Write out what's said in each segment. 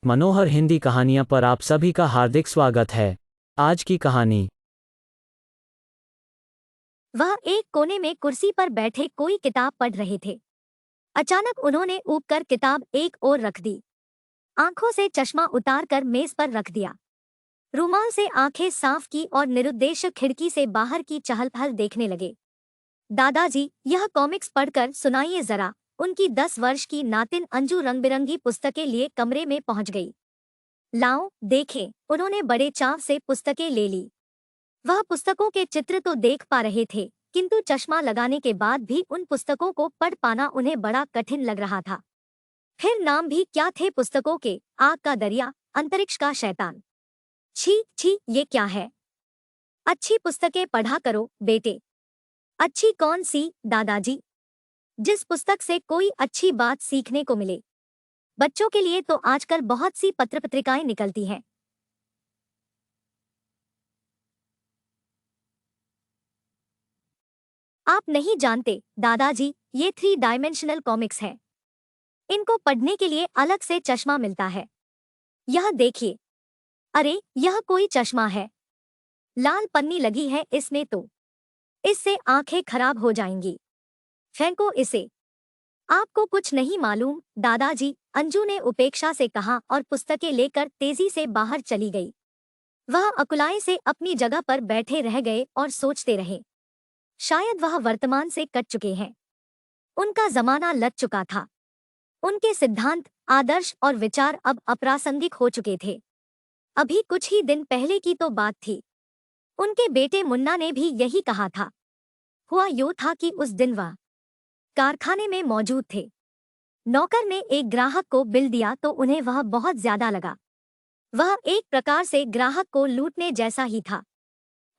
मनोहर हिंदी कहानियाँ पर आप सभी का हार्दिक स्वागत है। आज की कहानी। वह एक कोने में कुर्सी पर बैठे कोई किताब पढ़ रहे थे। अचानक उन्होंने ऊपर किताब एक ओर रख दी, आंखों से चश्मा उतारकर मेज पर रख दिया, रुमाल से आंखें साफ की और निरुद्देश खिड़की से बाहर की चहल पहल देखने लगे। दादाजी, यह कॉमिक्स पढ़कर सुनाइए जरा। उनकी 10 वर्ष की नातिन अंजू रंग बिरंगी पुस्तकें लिए कमरे में पहुंच गई। लाओ देखें। उन्होंने बड़े चाव से पुस्तकें ले ली। वह पुस्तकों के चित्र तो देख पा रहे थे, किंतु चश्मा लगाने के बाद भी उन पुस्तकों को पढ़ पाना उन्हें बड़ा कठिन लग रहा था। फिर नाम भी क्या थे पुस्तकों के? आग का दरिया, अंतरिक्ष का शैतान। छी छी, ये क्या है? अच्छी पुस्तकें पढ़ा करो बेटे। अच्छी कौन सी दादाजी? जिस पुस्तक से कोई अच्छी बात सीखने को मिले। बच्चों के लिए तो आजकल बहुत सी पत्र पत्रिकाएं निकलती हैं। आप नहीं जानते दादाजी, ये 3 डायमेंशनल कॉमिक्स हैं। इनको पढ़ने के लिए अलग से चश्मा मिलता है। यह देखिए। अरे, यह कोई चश्मा है। लाल पन्नी लगी है इसमें तो। इससे आंखें खराब हो जाएंगी। फेंको इसे। आपको कुछ नहीं मालूम दादाजी, अंजू ने उपेक्षा से कहा और पुस्तकें लेकर तेजी से बाहर चली गई। वह अकुलाए से अपनी जगह पर बैठे रह गए और सोचते रहे। शायद वह वर्तमान से कट चुके हैं। उनका जमाना लग चुका था। उनके सिद्धांत, आदर्श और विचार अब अप्रासंगिक हो चुके थे। अभी कुछ ही दिन पहले की तो बात थी। उनके बेटे मुन्ना ने भी यही कहा था। हुआ यूं था कि उस दिन वह कारखाने में मौजूद थे। नौकर ने एक ग्राहक को बिल दिया तो उन्हें वह बहुत ज्यादा लगा। वह एक प्रकार से ग्राहक को लूटने जैसा ही था।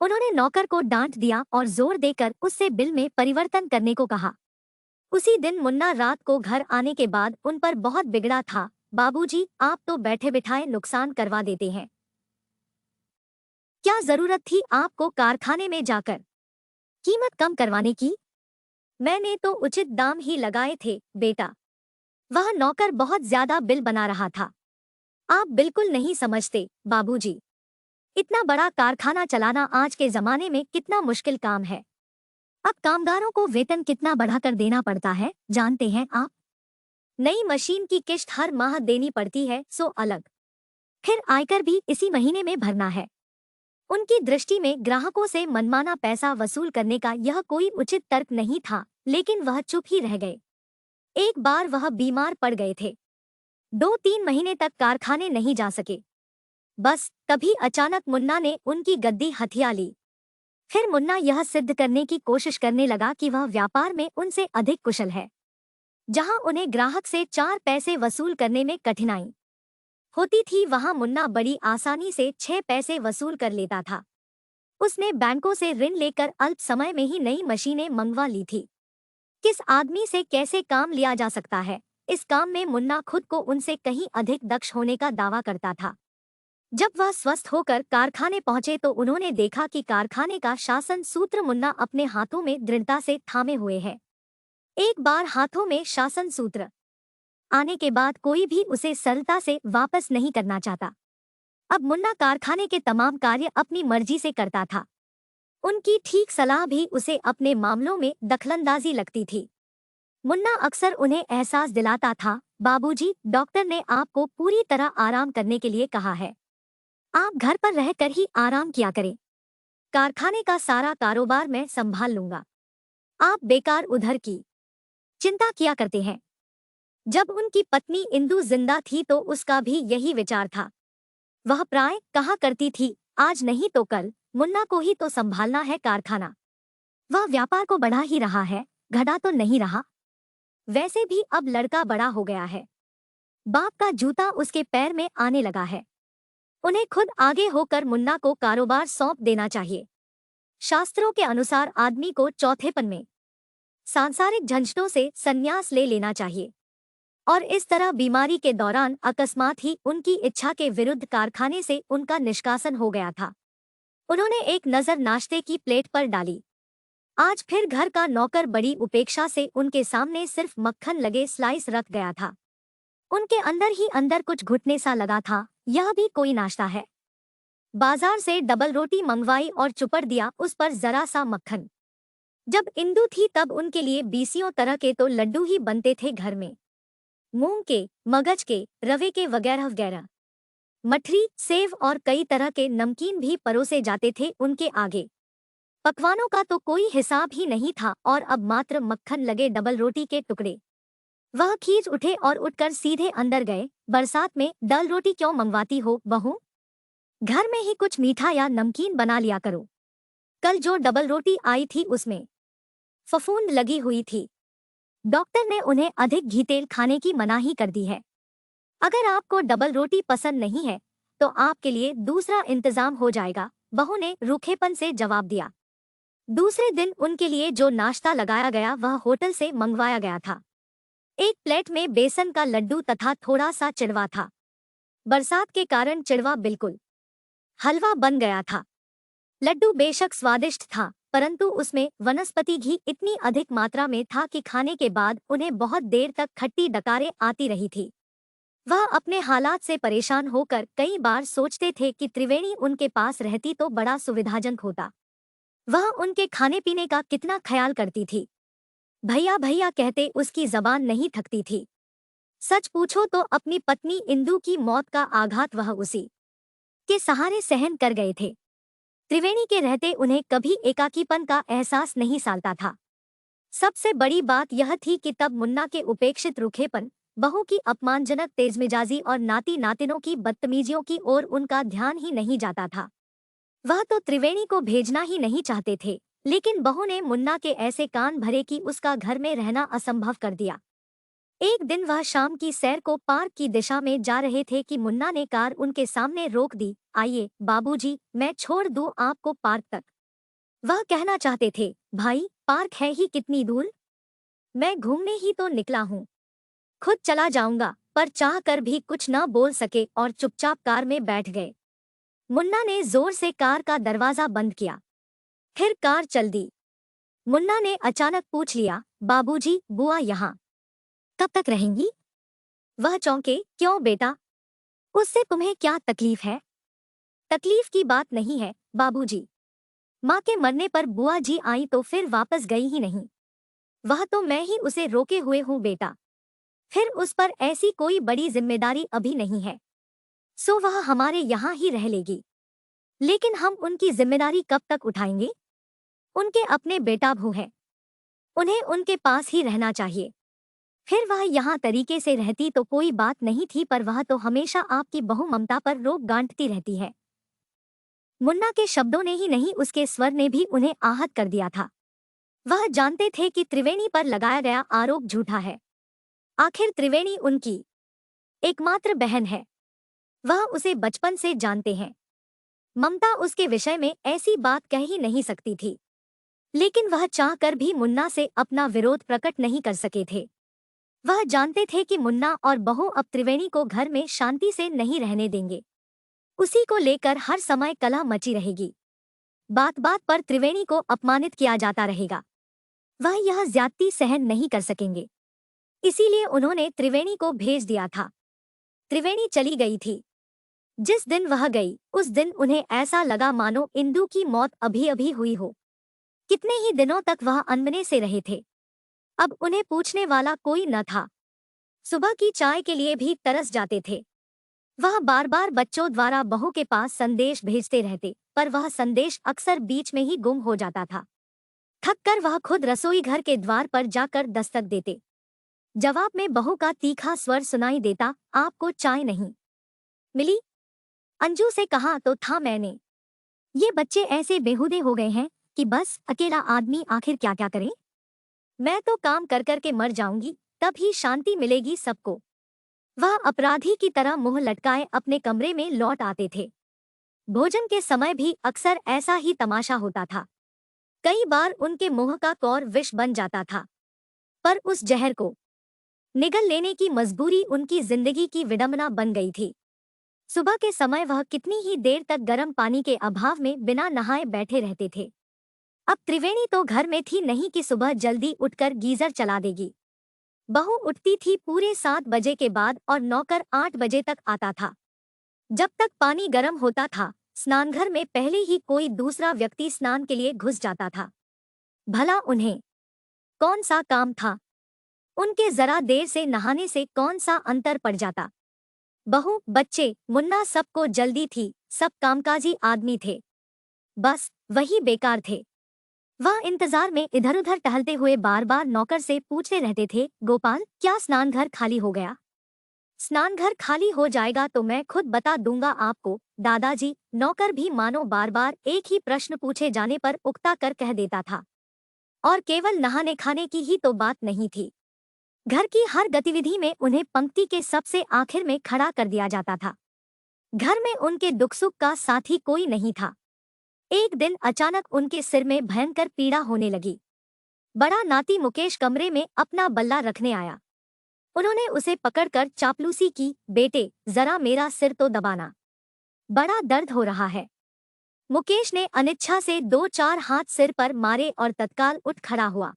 उन्होंने नौकर को डांट दिया और जोर देकर उससे बिल में परिवर्तन करने को कहा। उसी दिन मुन्ना रात को घर आने के बाद उन पर बहुत बिगड़ा था। बाबूजी, आप तो बैठे बिठाए नुकसान करवा देते हैं। क्या जरूरत थी आपको कारखाने में जाकर कीमत कम करवाने की? मैंने तो उचित दाम ही लगाए थे बेटा। वह नौकर बहुत ज्यादा बिल बना रहा था। आप बिल्कुल नहीं समझते बाबूजी। इतना बड़ा कारखाना चलाना आज के जमाने में कितना मुश्किल काम है। अब कामगारों को वेतन कितना बढ़ाकर देना पड़ता है जानते हैं आप? नई मशीन की किश्त हर माह देनी पड़ती है सो अलग। फिर आयकर भी इसी महीने में भरना है। उनकी दृष्टि में ग्राहकों से मनमाना पैसा वसूल करने का यह कोई उचित तर्क नहीं था, लेकिन वह चुप ही रह गए। एक बार वह बीमार पड़ गए थे। 2-3 महीने तक कारखाने नहीं जा सके। बस तभी अचानक मुन्ना ने उनकी गद्दी हथिया ली। फिर मुन्ना यह सिद्ध करने की कोशिश करने लगा कि वह व्यापार में उनसे अधिक कुशल है। जहां उन्हें ग्राहक से 4 पैसे वसूल करने में कठिनाई होती थी, वहां मुन्ना बड़ी आसानी से 6 पैसे वसूल कर लेता था। उसने बैंकों से ऋण लेकर अल्प समय में ही नई मशीनें मंगवा ली थी। किस आदमी से कैसे काम लिया जा सकता है, इस काम में मुन्ना खुद को उनसे कहीं अधिक दक्ष होने का दावा करता था। जब वह स्वस्थ होकर कारखाने पहुंचे तो उन्होंने देखा कि कारखाने का शासन सूत्र मुन्ना अपने हाथों में दृढ़ता से थामे हुए है। एक बार हाथों में शासन सूत्र आने के बाद कोई भी उसे सरलता से वापस नहीं करना चाहता। अब मुन्ना कारखाने के तमाम कार्य अपनी मर्जी से करता था। उनकी ठीक सलाह भी उसे अपने मामलों में दखलंदाजी लगती थी। मुन्ना अक्सर उन्हें एहसास दिलाता था, बाबूजी, डॉक्टर ने आपको पूरी तरह आराम करने के लिए कहा है। आप घर पर रहकर ही आराम किया करें। कारखाने का सारा कारोबार मैं संभाल लूंगा। आप बेकार उधर की चिंता किया करते हैं। जब उनकी पत्नी इंदु जिंदा थी तो उसका भी यही विचार था। वह प्राय कहा करती थी, आज नहीं तो कल मुन्ना को ही तो संभालना है कारखाना। वह व्यापार को बढ़ा ही रहा है, घटा तो नहीं रहा। वैसे भी अब लड़का बड़ा हो गया है। बाप का जूता उसके पैर में आने लगा है। उन्हें खुद आगे होकर मुन्ना को कारोबार सौंप देना चाहिए। शास्त्रों के अनुसार आदमी को चौथेपन में सांसारिक झंझटों से संन्यास ले लेना चाहिए। और इस तरह बीमारी के दौरान अकस्मात ही उनकी इच्छा के विरुद्ध कारखाने से उनका निष्कासन हो गया था। उन्होंने एक नजर नाश्ते की प्लेट पर डाली। आज फिर घर का नौकर बड़ी उपेक्षा से उनके सामने सिर्फ मक्खन लगे स्लाइस रख गया था। उनके अंदर ही अंदर कुछ घुटने सा लगा था, यह भी कोई नाश्ता है। बाजार से डबल रोटी मंगवाई और चुपड़ दिया उस पर जरा सा मक्खन। जब इंदु थी तब उनके लिए बीसियों तरह के तो लड्डू ही बनते थे घर में। मूंग के, मगज के, रवे के वगैरह वगैरह। मठरी, सेव और कई तरह के नमकीन भी परोसे जाते थे उनके आगे। पकवानों का तो कोई हिसाब ही नहीं था और अब मात्र मक्खन लगे डबल रोटी के टुकड़े। वह खींच उठे और उठकर सीधे अंदर गए। बरसात में डबल रोटी क्यों मंगवाती हो बहू? घर में ही कुछ मीठा या नमकीन बना लिया करो। कल जो डबल रोटी आई थी उसमें फफूंद लगी हुई थी। डॉक्टर ने उन्हें अधिक घी तेल खाने की मनाही कर दी है। अगर आपको डबल रोटी पसंद नहीं है तो आपके लिए दूसरा इंतजाम हो जाएगा, बहू ने रूखेपन से जवाब दिया। दूसरे दिन उनके लिए जो नाश्ता लगाया गया वह होटल से मंगवाया गया था। एक प्लेट में बेसन का लड्डू तथा थोड़ा सा चिड़वा था। बरसात के कारण चिड़वा बिल्कुल हलवा बन गया था। लड्डू बेशक स्वादिष्ट था, परंतु उसमें वनस्पति घी इतनी अधिक मात्रा में था कि खाने के बाद उन्हें बहुत देर तक खट्टी डकारें आती रही थी। वह अपने हालात से परेशान होकर कई बार सोचते थे कि त्रिवेणी उनके पास रहती तो बड़ा सुविधाजनक होता। वह उनके खाने पीने का कितना ख्याल करती थी। भैया भैया कहते उसकी जबान नहीं थकती थी। सच पूछो तो अपनी पत्नी इंदु की मौत का आघात वह उसी के सहारे सहन कर गए थे। त्रिवेणी के रहते उन्हें कभी एकाकीपन का एहसास नहीं सालता था। सबसे बड़ी बात यह थी कि तब मुन्ना के उपेक्षित रूखेपन, बहू की अपमानजनक तेजमिजाजी और नाती नातिनों की बदतमीजियों की ओर उनका ध्यान ही नहीं जाता था। वह तो त्रिवेणी को भेजना ही नहीं चाहते थे, लेकिन बहू ने मुन्ना के ऐसे कान भरे कि उसका घर में रहना असंभव कर दिया। एक दिन वह शाम की सैर को पार्क की दिशा में जा रहे थे कि मुन्ना ने कार उनके सामने रोक दी। आइए बाबूजी, मैं छोड़ दूं आपको पार्क तक। वह कहना चाहते थे, भाई पार्क है ही कितनी दूर, मैं घूमने ही तो निकला हूँ, खुद चला जाऊंगा। पर चाह कर भी कुछ न बोल सके और चुपचाप कार में बैठ गए। मुन्ना ने जोर से कार का दरवाजा बंद किया। फिर कार चल दी। मुन्ना ने अचानक पूछ लिया, बाबूजी बुआ यहाँ कब तक रहेंगी? वह चौंके, क्यों बेटा, उससे तुम्हें क्या तकलीफ है? तकलीफ की बात नहीं है बाबूजी, माँ के मरने पर बुआ जी आई तो फिर वापस गई ही नहीं। वह तो मैं ही उसे रोके हुए हूँ बेटा। फिर उस पर ऐसी कोई बड़ी जिम्मेदारी अभी नहीं है, सो वह हमारे यहाँ ही रह लेगी। लेकिन हम उनकी जिम्मेदारी कब तक उठाएंगे? उनके अपने बेटा बहू हैं, उन्हें उनके पास ही रहना चाहिए। फिर वह यहाँ तरीके से रहती तो कोई बात नहीं थी, पर वह तो हमेशा आपकी बहु ममता पर रोक गांठती रहती है। मुन्ना के शब्दों ने ही नहीं, उसके स्वर ने भी उन्हें आहत कर दिया था। वह जानते थे कि त्रिवेणी पर लगाया गया आरोप झूठा है। आखिर त्रिवेणी उनकी एकमात्र बहन है। वह उसे बचपन से जानते हैं। ममता उसके विषय में ऐसी बात कह ही नहीं सकती थी, लेकिन वह चाहकर भी मुन्ना से अपना विरोध प्रकट नहीं कर सके थे। वह जानते थे कि मुन्ना और बहू अब त्रिवेणी को घर में शांति से नहीं रहने देंगे। उसी को लेकर हर समय कलह मची रहेगी। बात बात पर त्रिवेणी को अपमानित किया जाता रहेगा। वह यह ज्यादती सहन नहीं कर सकेंगे। इसीलिए उन्होंने त्रिवेणी को भेज दिया था। त्रिवेणी चली गई थी। जिस दिन वह गई उस दिन उन्हें ऐसा लगा मानो इंदु की मौत अभी अभी हुई हो। कितने ही दिनों तक वह अनबने से रहे थे। अब उन्हें पूछने वाला कोई न था। सुबह की चाय के लिए भी तरस जाते थे। वह बार बार बच्चों द्वारा बहू के पास संदेश भेजते रहते, पर वह संदेश अक्सर बीच में ही गुम हो जाता था। थककर वह खुद रसोई घर के द्वार पर जाकर दस्तक देते। जवाब में बहू का तीखा स्वर सुनाई देता, आपको चाय नहीं मिली? अंजू से कहा तो था मैंने। ये बच्चे ऐसे बेहुदे हो गए हैं कि बस अकेला आदमी आखिर क्या क्या करे। मैं तो काम कर कर के मर जाऊंगी, तब ही शांति मिलेगी सबको। वह अपराधी की तरह मुंह लटकाए अपने कमरे में लौट आते थे। भोजन के समय भी अक्सर ऐसा ही तमाशा होता था। कई बार उनके मुंह का कौर विष बन जाता था, पर उस जहर को निगल लेने की मजबूरी उनकी जिंदगी की विडंबना बन गई थी। सुबह के समय वह कितनी ही देर तक गर्म पानी के अभाव में बिना नहाए बैठे रहते थे। अब त्रिवेणी तो घर में थी नहीं कि सुबह जल्दी उठकर गीजर चला देगी। बहू उठती थी पूरे 7 बजे के बाद और नौकर 8 बजे तक आता था। जब तक पानी गर्म होता था, स्नानघर में पहले ही कोई दूसरा व्यक्ति स्नान के लिए घुस जाता था। भला उन्हें कौन सा काम था? उनके जरा देर से नहाने से कौन सा अंतर पड़ जाता? बहू, बच्चे, मुन्ना सबको जल्दी थी, सब कामकाजी आदमी थे। बस वही बेकार थे। वह इंतजार में इधर उधर टहलते हुए बार बार नौकर से पूछते रहते थे, गोपाल, क्या स्नानघर खाली हो गया? स्नानघर खाली हो जाएगा तो मैं खुद बता दूंगा आपको, दादाजी। नौकर भी मानो बार बार एक ही प्रश्न पूछे जाने पर उकता कर कह देता था। और केवल नहाने खाने की ही तो बात नहीं थी। घर की हर गतिविधि में उन्हें पंक्ति के सबसे आखिर में खड़ा कर दिया जाता था। घर में उनके दुख सुख का साथी कोई नहीं था। एक दिन अचानक उनके सिर में भयंकर पीड़ा होने लगी। बड़ा नाती मुकेश कमरे में अपना बल्ला रखने आया। उन्होंने उसे पकड़कर चापलूसी की, बेटे, जरा मेरा सिर तो दबाना, बड़ा दर्द हो रहा है। मुकेश ने अनिच्छा से 2-4 हाथ सिर पर मारे और तत्काल उठ खड़ा हुआ।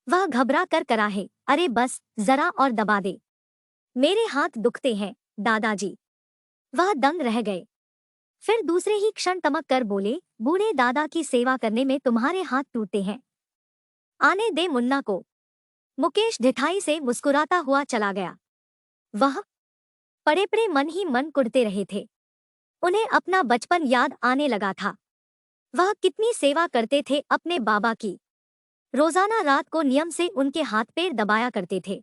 वह घबरा कर कराहे, अरे बस, जरा और दबा दे, मेरे हाथ दुखते हैं, दादाजी। वह दंग रह गए। फिर दूसरे ही क्षण तमक कर बोले, बूढ़े दादा की सेवा करने में तुम्हारे हाथ टूटते हैं, आने दे मुन्ना को। मुकेश ढिठाई से मुस्कुराता हुआ चला गया। वह पड़े पड़े मन ही मन कुढ़ते रहे थे। उन्हें अपना बचपन याद आने लगा था। वह कितनी सेवा करते थे अपने बाबा की। रोजाना रात को नियम से उनके हाथ पैर दबाया करते थे।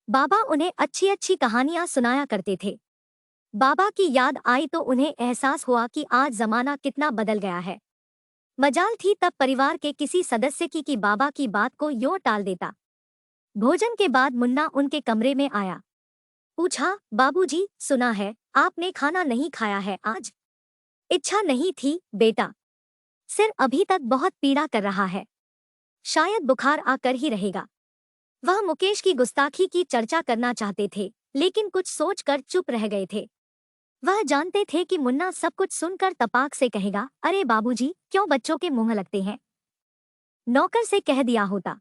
बाबा उन्हें अच्छी अच्छी कहानियां सुनाया करते थे। बाबा की याद आई तो उन्हें एहसास हुआ कि आज जमाना कितना बदल गया है। मजाल थी तब परिवार के किसी सदस्य की बाबा की बात को यूं टाल देता। भोजन के बाद मुन्ना उनके कमरे में आया। पूछा, बाबूजी, सुना है आपने खाना नहीं खाया है आज? इच्छा नहीं थी बेटा, सिर अभी तक बहुत पीड़ा कर रहा है, शायद बुखार आकर ही रहेगा। वह मुकेश की गुस्ताखी की चर्चा करना चाहते थे, लेकिन कुछ सोचकर चुप रह गए थे। वह जानते थे कि मुन्ना सब कुछ सुनकर तपाक से कहेगा, अरे बाबूजी, क्यों बच्चों के मुंह लगते हैं? नौकर से कह दिया होता,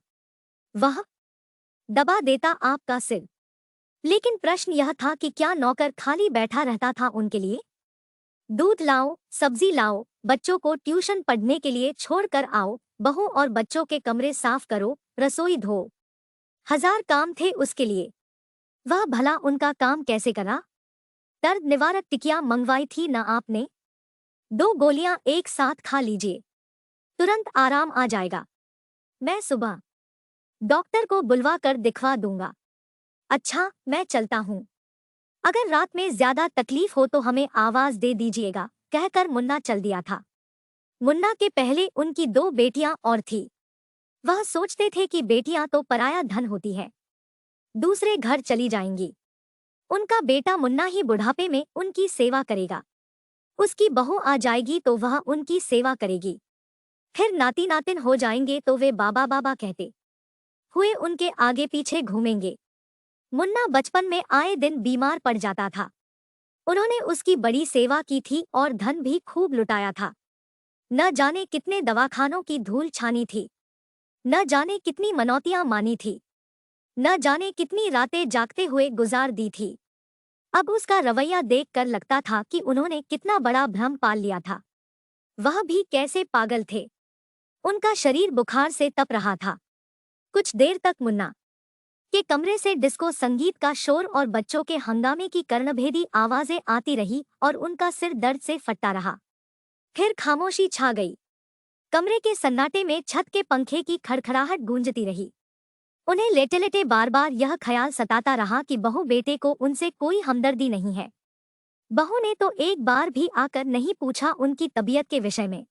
वह दबा देता आपका सिर। लेकिन प्रश्न यह था कि क्या नौकर खाली बैठा रहता था उनके लिए? दूध लाओ, सब्जी लाओ, बच्चों को ट्यूशन पढ़ने के लिए छोड़कर आओ, बहू और बच्चों के कमरे साफ करो, रसोई धो, हजार काम थे उसके लिए। वह भला उनका काम कैसे करा? दर्द निवारक टिकिया मंगवाई थी ना आपने? 2 गोलियां एक साथ खा लीजिए, तुरंत आराम आ जाएगा। मैं सुबह डॉक्टर को बुलवा कर दिखवा दूंगा। अच्छा, मैं चलता हूँ। अगर रात में ज्यादा तकलीफ हो तो हमें आवाज दे दीजिएगा, कहकर मुन्ना चल दिया था। मुन्ना के पहले उनकी 2 बेटियां और थी। वह सोचते थे कि बेटियां तो पराया धन होती है, दूसरे घर चली जाएंगी। उनका बेटा मुन्ना ही बुढ़ापे में उनकी सेवा करेगा। उसकी बहू आ जाएगी तो वह उनकी सेवा करेगी। फिर नाती नातिन हो जाएंगे तो वे बाबा बाबा कहते हुए उनके आगे पीछे घूमेंगे। मुन्ना बचपन में आए दिन बीमार पड़ जाता था। उन्होंने उसकी बड़ी सेवा की थी और धन भी खूब लुटाया था। न जाने कितने दवाखानों की धूल छानी थी, न जाने कितनी मनौतियां मानी थी, न जाने कितनी रातें जागते हुए गुजार दी थी। अब उसका रवैया देखकर लगता था कि उन्होंने कितना बड़ा भ्रम पाल लिया था। वह भी कैसे पागल थे। उनका शरीर बुखार से तप रहा था। कुछ देर तक मुन्ना के कमरे से डिस्को संगीत का शोर और बच्चों के हंगामे की कर्णभेदी आवाजें आती रही और उनका सिर दर्द से फटता रहा। फिर खामोशी छा गई। कमरे के सन्नाटे में छत के पंखे की खड़खड़ाहट गूंजती रही। उन्हें लेटे लेटे बार बार यह ख्याल सताता रहा कि बहू बेटे को उनसे कोई हमदर्दी नहीं है। बहू ने तो एक बार भी आकर नहीं पूछा उनकी तबीयत के विषय में।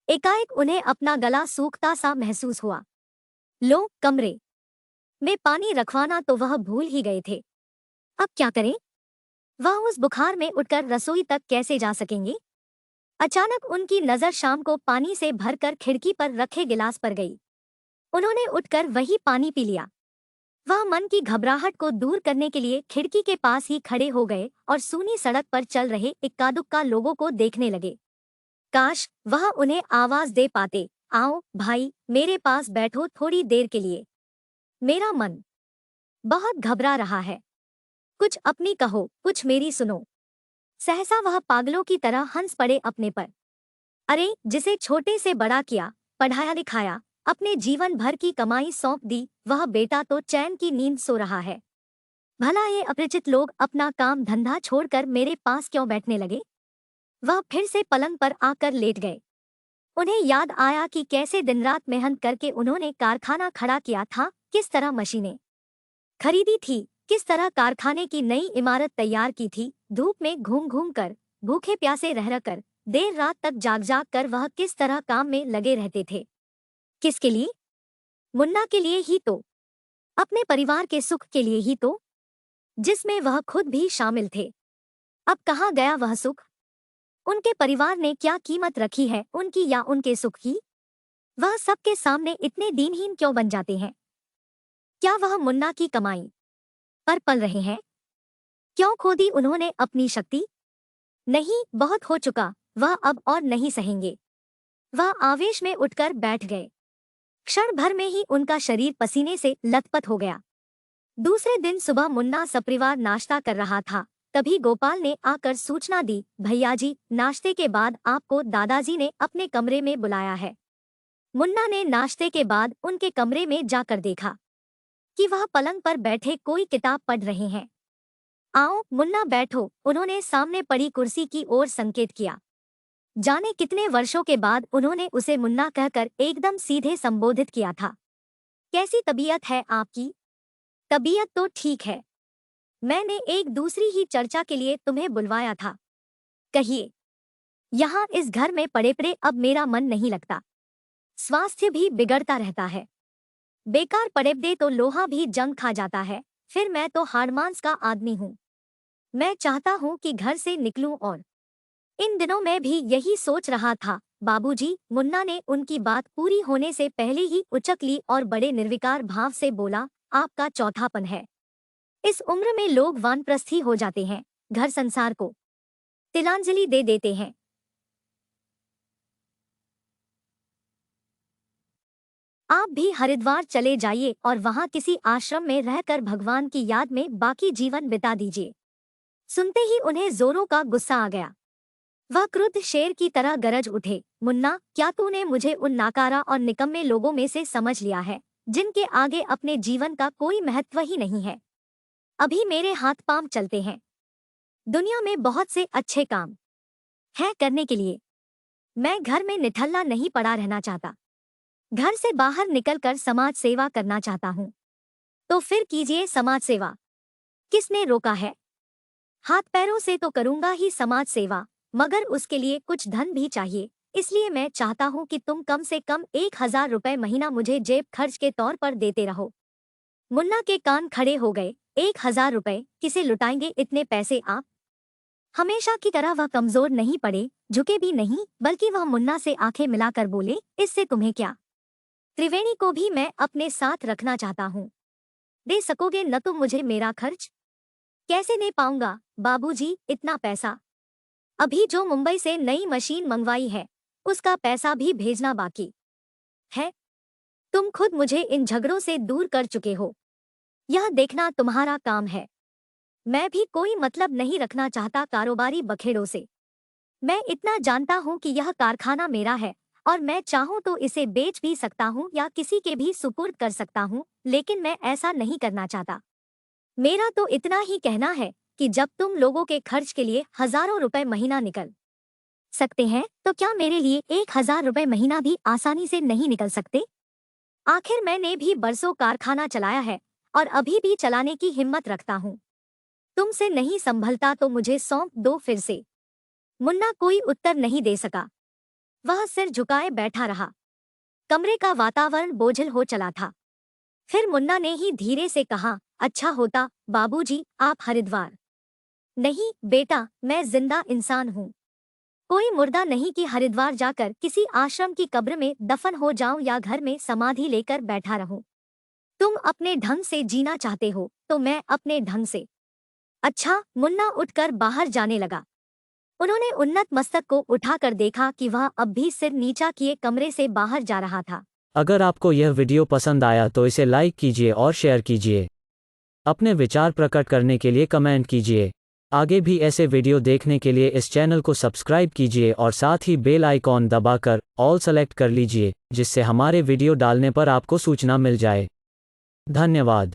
एकाएक उन्हें अपना गला सूखता सा महसूस हुआ। लो, कमरे में पानी रखवाना तो वह भूल ही गए थे। अब क्या करें? वह उस बुखार में उठकर रसोई तक कैसे जा सकेंगे? अचानक उनकी नजर शाम को पानी से भरकर खिड़की पर रखे गिलास पर गई। उन्होंने उठकर वही पानी पी लिया। वह मन की घबराहट को दूर करने के लिए खिड़की के पास ही खड़े हो गए और सूनी सड़क पर चल रहे इक्का दुक्का लोगों को देखने लगे। काश वह उन्हें आवाज दे पाते, आओ भाई, मेरे पास बैठो थोड़ी देर के लिए, मेरा मन बहुत घबरा रहा है। कुछ अपनी कहो, कुछ मेरी सुनो। सहसा वह पागलों की तरह हंस पड़े अपने पर। अरे, जिसे छोटे से बड़ा किया, पढ़ाया लिखाया, अपने जीवन भर की कमाई सौंप दी, वह बेटा तो चैन की नींद सो रहा है। भला ये अपरिचित लोग अपना काम धंधा छोड़कर मेरे पास क्यों बैठने लगे? वह फिर से पलंग पर आकर लेट गए। उन्हें याद आया कि कैसे दिन रात मेहनत करके उन्होंने कारखाना खड़ा किया था, किस तरह मशीनें खरीदी थी, किस तरह कारखाने की नई इमारत तैयार की थी, धूप में घूम घूम कर, भूखे प्यासे रह कर, देर रात तक जाग जाग कर वह किस तरह काम में लगे रहते थे। किसके लिए? मुन्ना के लिए ही तो। अपने परिवार के सुख के लिए ही तो, जिसमें वह खुद भी शामिल थे। अब कहाँ गया वह सुख? उनके परिवार ने क्या कीमत रखी है उनकी या उनके सुख की? वह सबके सामने इतने दीनहीन क्यों बन जाते हैं? क्या वह मुन्ना की कमाई पर पल रहे हैं? क्यों खो दी उन्होंने अपनी शक्ति? नहीं, बहुत हो चुका, वह अब और नहीं सहेंगे। वह आवेश में उठकर बैठ गए। क्षण भर में ही उनका शरीर पसीने से लथपथ हो गया। दूसरे दिन सुबह मुन्ना सपरिवार नाश्ता कर रहा था, तभी गोपाल ने आकर सूचना दी, भैया जी, नाश्ते के बाद आपको दादाजी ने अपने कमरे में बुलाया है। मुन्ना ने नाश्ते के बाद उनके कमरे में जाकर देखा कि वह पलंग पर बैठे कोई किताब पढ़ रहे हैं। आओ मुन्ना बैठो, उन्होंने सामने पड़ी कुर्सी की ओर संकेत किया। जाने कितने वर्षों के बाद उन्होंने उसे मुन्ना कहकर एकदम सीधे संबोधित किया था। कैसी तबीयत है आपकी? तबीयत तो ठीक है। मैंने एक दूसरी ही चर्चा के लिए तुम्हें बुलवाया था। कहिए। यहाँ इस घर में पड़े पड़े अब मेरा मन नहीं लगता। स्वास्थ्य भी बिगड़ता रहता है। बेकार पड़े पड़े तो लोहा भी जंग खा जाता है, फिर मैं तो हाड़मांस का आदमी हूँ। मैं चाहता हूँ कि घर से निकलूं और इन दिनों मैं भी यही सोच रहा था। बाबूजी, मुन्ना ने उनकी बात पूरी होने से पहले ही उचक ली और बड़े निर्विकार भाव से बोला, आपका चौथापन है। इस उम्र में लोग वानप्रस्थी हो जाते हैं, घर संसार को तिलांजलि दे देते हैं। आप भी हरिद्वार चले जाइए और वहां किसी आश्रम में रहकर भगवान की याद में बाकी जीवन बिता दीजिए। सुनते ही उन्हें जोरों का गुस्सा आ गया। वह क्रुद्ध शेर की तरह गरज उठे, मुन्ना, क्या तूने मुझे उन नाकारा और निकम्मे लोगों में से समझ लिया है, जिनके आगे अपने जीवन का कोई महत्व ही नहीं है? अभी मेरे हाथ पांव चलते हैं। दुनिया में बहुत से अच्छे काम हैं करने के लिए। मैं घर में निठल्ला नहीं पड़ा रहना चाहता। घर से बाहर निकलकर समाज सेवा करना चाहता हूँ। तो फिर कीजिए समाज सेवा। किसने रोका है? हाथ पैरों से तो करूंगा ही समाज सेवा, मगर उसके लिए कुछ धन भी चाहिए। इसलिए मैं चाहता हूँ कि तुम कम से कम 1000 रुपए महीना मुझे जेब खर्च के तौर पर देते रहो। मुन्ना के कान खड़े हो गए। 1000 रुपए? किसे लुटाएंगे इतने पैसे आप? हमेशा की तरह वह कमजोर नहीं पड़े, झुके भी नहीं, बल्कि वह मुन्ना से आंखें मिलाकर बोले, इससे तुम्हें क्या? त्रिवेणी को भी मैं अपने साथ रखना चाहता हूँ। दे सकोगे न तुम मुझे मेरा खर्च? कैसे दे पाऊंगा बाबूजी इतना पैसा? अभी जो मुंबई से नई मशीन मंगवाई है, उसका पैसा भी भेजना बाकी है। तुम खुद मुझे इन झगड़ों से दूर कर चुके हो। यह देखना तुम्हारा काम है। मैं भी कोई मतलब नहीं रखना चाहता कारोबारी बखेड़ों से। मैं इतना जानता हूँ कि यह कारखाना मेरा है और मैं चाहूँ तो इसे बेच भी सकता हूँ या किसी के भी सुपुर्द कर सकता हूँ, लेकिन मैं ऐसा नहीं करना चाहता। मेरा तो इतना ही कहना है कि जब तुम लोगों के खर्च के लिए हजारों रुपए महीना निकल सकते हैं, तो क्या मेरे लिए 1000 रुपए महीना भी आसानी से नहीं निकल सकते? आखिर मैंने भी बरसों कारखाना चलाया है और अभी भी चलाने की हिम्मत रखता हूँ। तुमसे नहीं संभलता तो मुझे सौंप दो फिर से। मुन्ना कोई उत्तर नहीं दे सका। वह सिर झुकाए बैठा रहा। कमरे का वातावरण बोझिल हो चला था। फिर मुन्ना ने ही धीरे से कहा, अच्छा होता बाबूजी आप हरिद्वार। नहीं बेटा, मैं जिंदा इंसान हूँ। कोई मुर्दा नहीं कि हरिद्वार जाकर किसी आश्रम की कब्र में दफन हो जाऊं या घर में समाधि लेकर बैठा रहूं। तुम अपने ढंग से जीना चाहते हो तो मैं अपने ढंग से। अच्छा, मुन्ना उठकर बाहर जाने लगा। उन्होंने उन्नत मस्तक को उठाकर देखा कि वह अब भी सिर नीचा किए कमरे से बाहर जा रहा था। अगर आपको यह वीडियो पसंद आया तो इसे लाइक कीजिए और शेयर कीजिए। अपने विचार प्रकट करने के लिए कमेंट कीजिए। आगे भी ऐसे वीडियो देखने के लिए इस चैनल को सब्सक्राइब कीजिए और साथ ही बेल आइकॉन दबाकर ऑल सेलेक्ट कर लीजिए, जिससे हमारे वीडियो डालने पर आपको सूचना मिल जाए। धन्यवाद।